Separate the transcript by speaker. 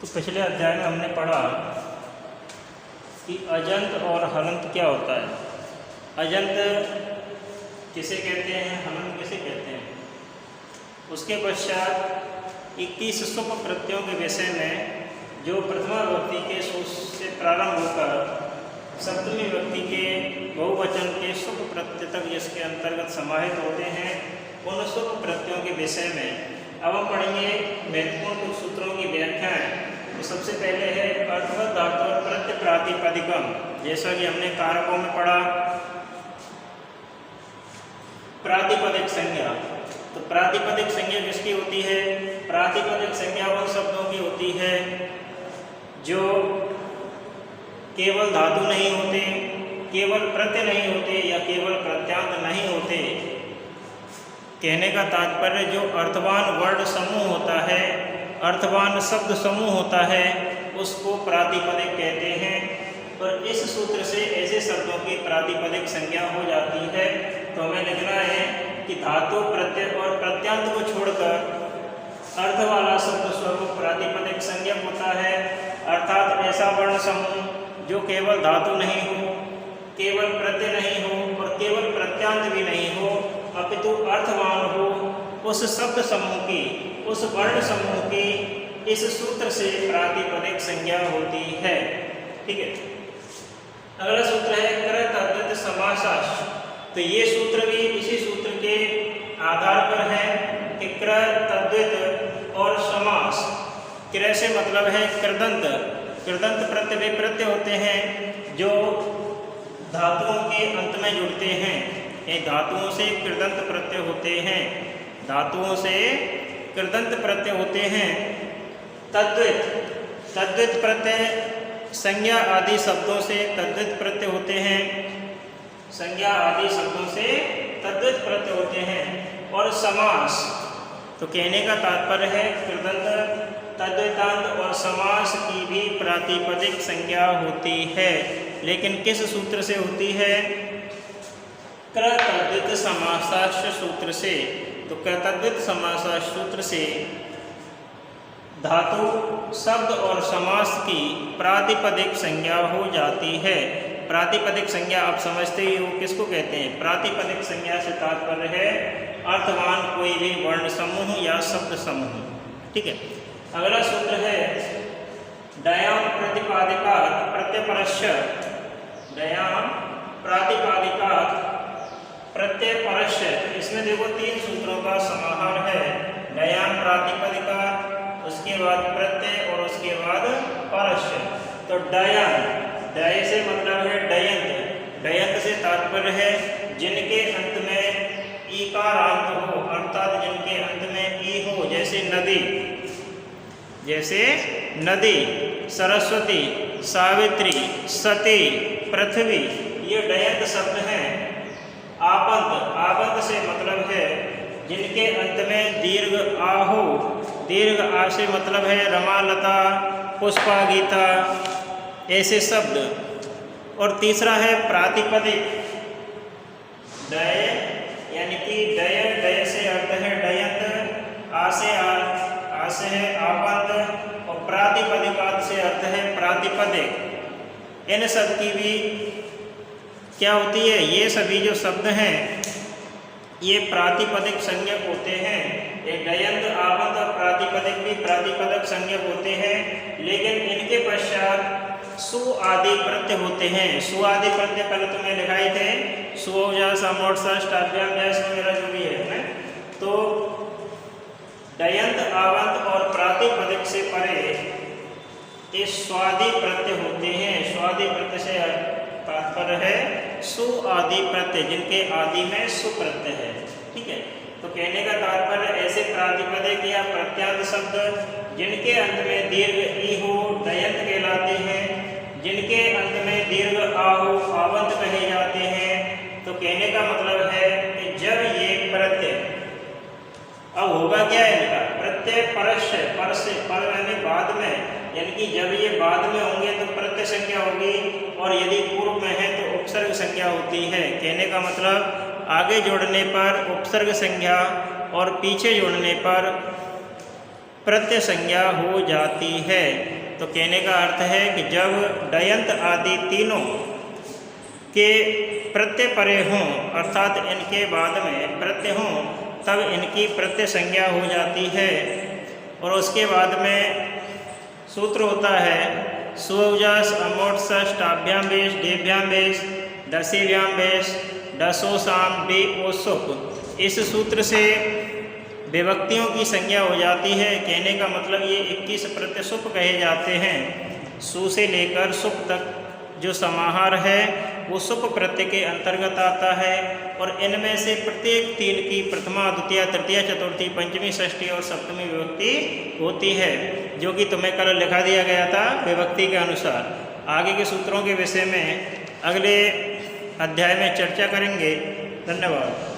Speaker 1: तो पिछले अध्याय में हमने पढ़ा कि अजंत और हलंत क्या होता है। अजंत किसे कहते हैं, हलंत किसे कहते हैं। उसके पश्चात 21 शुभ प्रत्ययों के विषय में जो प्रथमा विभक्ति के सूत्र से प्रारंभ होकर सप्तमी विभक्ति के बहुवचन के शुभ प्रत्यय तक जिसके अंतर्गत समाहित होते हैं, उन शुभ प्रत्ययों के विषय में अब हम पढ़ेंगे महत्वपूर्ण कुछ सूत्रों की व्याख्याएं। तो सबसे पहले है अर्थवत धातु और प्रत्यय प्रातिपदिकम। जैसा कि हमने कारकों में पढ़ा प्रातिपदिक संज्ञा। तो प्रातिपदिक संज्ञा किसकी होती है? प्रातिपदिक संज्ञा उन शब्दों की होती है जो केवल धातु नहीं होते, केवल प्रत्यय नहीं होते या केवल प्रत्यांत नहीं होते। कहने का तात्पर्य जो अर्थवान वर्ण समूह होता है, अर्थवान शब्द समूह होता है, उसको प्रातिपदिक कहते हैं। और इस सूत्र से ऐसे शब्दों की प्रातिपदिक संज्ञा हो जाती है। तो हमें लिखना है कि धातु प्रत्यय और प्रत्यांत को छोड़कर अर्थ वाला शब्द स्वरूप प्रातिपदिक संज्ञा होता है। अर्थात ऐसा वर्ण समूह जो केवल धातु नहीं हो, केवल प्रत्यय नहीं हो और केवल प्रत्यांत भी नहीं हो, अपितु अर्थवान हो, उस शब्द समूह की, उस वर्ण समूह की इस सूत्र से प्रातिपदिक संज्ञा होती है। ठीक है। अगला सूत्र है कृ तद्धित समासाश्च। तो ये सूत्र भी इसी सूत्र के आधार पर है कि कृ तद्धित और समास। कृ से मतलब है कृदंत। कृदंत प्रत्यय वे प्रत्यय होते हैं जो धातुओं के अंत में जुड़ते हैं। ये धातुओं से कृदंत प्रत्यय होते हैं, धातुओं से कृदंत प्रत्यय होते हैं। तद्धित, तद्धित प्रत्यय संज्ञा आदि शब्दों से तद्धित प्रत्यय होते हैं, संज्ञा आदि शब्दों से तद्धित प्रत्यय होते हैं। और समास, तो कहने का तात्पर्य है कृदंत, तद्धितांत और समास की भी प्रातिपदिक संज्ञा होती है। लेकिन किस सूत्र से होती है? कृ तद्धित समासाश्च सूत्र से। तो कृ तद्धित समासाश्च सूत्र से धातु, शब्द और समास की प्रातिपदिक संज्ञा हो जाती है। प्रातिपदिक संज्ञा आप समझते ही हो किसको कहते हैं। प्रातिपदिक संज्ञा से तात्पर्य है अर्थवान कोई भी वर्ण समूह या शब्द समूह। ठीक है। अगला सूत्र है डयाम प्रतिपादिकात् प्रत्ययपरस्य। डयाम प्रातिपादिकात् प्रत्ययपरस्य। इसमें देखो 3 सूत्रों का समाहार है। डयाम प्रातिपदिकात्, उसके बाद प्रत्यय और उसके बाद परस्य। तो डयाम, डय से मतलब है डयंत। डयंत से तात्पर्य है जिनके अंत में ईकारांत हो, अर्थात जिनके अंत में ई हो। जैसे नदी, जैसे नदी, सरस्वती, सावित्री, सती, पृथ्वी, ये डयंत शब्द हैं। आपंत, आपंत से मतलब है जिनके अंत में दीर्घ आ हो। दीर्घ आ से मतलब है रमालता, पुष्पा, गीता, ऐसे शब्द। और तीसरा है प्रातिपदिक। डय यानी कि डय, डय से अर्थ है डयंत, आ से है आपंत और प्रातिपदिकात् से अर्थ है प्रातिपदिक। इन सब की भी क्या होती है? ये सभी जो शब्द हैं ये प्रातिपदिक संज्ञक होते हैं। एक डयंत, आपंत और प्रातिपदिक भी प्रातिपदिक संज्ञक होते हैं। लेकिन इनके पश्चात सु आदि प्रत्यय होते हैं। सु आदि प्रत्यय पहले तुम्हें लिखाए थे, सुओजा, समोर्सा, स्टाभ्याम, वगैरह जो भी है। तो डयंत, आवंत और प्रातिपदिक से परे ये स्वादि प्रत्यय होते हैं। स्वादि प्रत्यय से तात्पर्य है सु आदि प्रत्यय, जिनके आदि में सु प्रत्यय है। ठीक है। तो कहने का तात्पर्य ऐसे प्रातिपदिक या प्रत्यांत शब्द जिनके अंत में दीर्घ ई हो डयंत कहलाते हैं, जिनके अंत में दीर्घ आ हो आवंत कहे जाते हैं। तो कहने का मतलब है कि जब ये प्रत्यय, अब होगा क्या इनका? प्रत्यय परस्य, पर से पर यानी बाद में, यानी कि जब ये बाद में होंगे तो प्रत्यय संज्ञा होगी और यदि पूर्व में है तो उपसर्ग संज्ञा होती है। कहने का मतलब आगे जोड़ने पर उपसर्ग संज्ञा और पीछे जोड़ने पर प्रत्यय संज्ञा हो जाती है। तो कहने का अर्थ है कि जब डयंत आदि तीनों के प्रत्यय परे हों, अर्थात इनके बाद में प्रत्यय हों, तब इनकी प्रत्यय संज्ञा हो जाती है। और उसके बाद में सूत्र होता है सुवजस अमोटस टाभ्याम बेश डेभ्याम बेश दसेभ्याम बेश डसो साम बे ओ सुप। इस सूत्र से विभक्तियों की संज्ञा हो जाती है। कहने का मतलब ये 21 प्रत्यय सुप कहे जाते हैं। सु से लेकर सुप तक जो समाहार है वो सुप प्रत्यय के अंतर्गत आता है। और इनमें से प्रत्येक तीन की प्रथमा द्वितीय तृतीय चतुर्थी पंचमी षष्ठी और सप्तमी विभक्ति होती है, जो कि तुम्हें कल लिखा दिया गया था विभक्ति के अनुसार। आगे के सूत्रों के विषय में अगले अध्याय में चर्चा करेंगे। धन्यवाद।